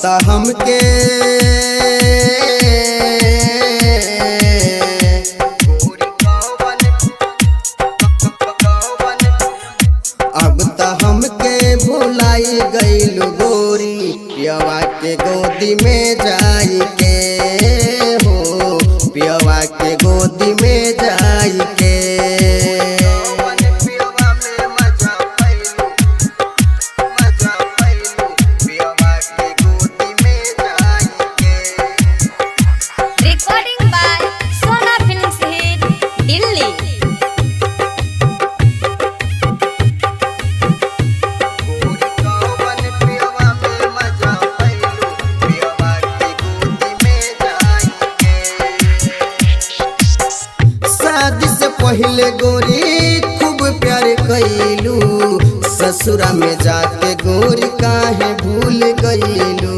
ता हमके अब ता हमके भुलाई गइलू गोरी पियवा के गोदी में जाई के हो पियवा के गोदी में जाई के पहले गोरी खूब प्यार कइलू ससुरा में जाके गोरी काहे भूल गइलू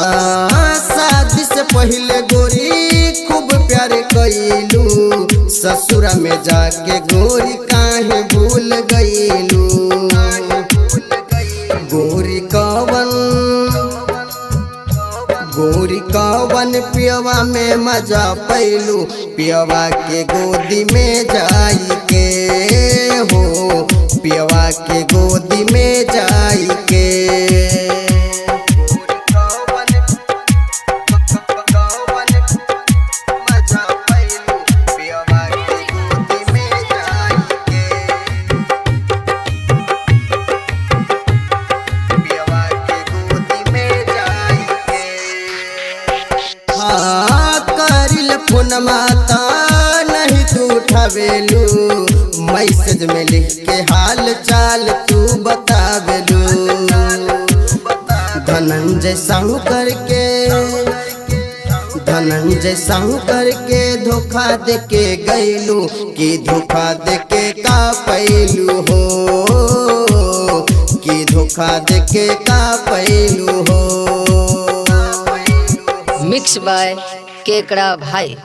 शादी से पहले गोरी खूब प्यार कइलू ससुरा में जाके गोरी काहे भूल गइलू गोरी कवन पियवा में मजा पैलू पियवा के गोदी में जाई के हो पियवा के गोदी में जाई के फोन माता नहीं तू उठावेलू मैसेज में लिख के हाल चाल तू बतावेलू धनंजय साहू करके धोखा दे के गइलू कि धोखा दे के का पैलू हो कि धोखा दे के का पैलू हो। मिक्स बाय केकड़ा भाई।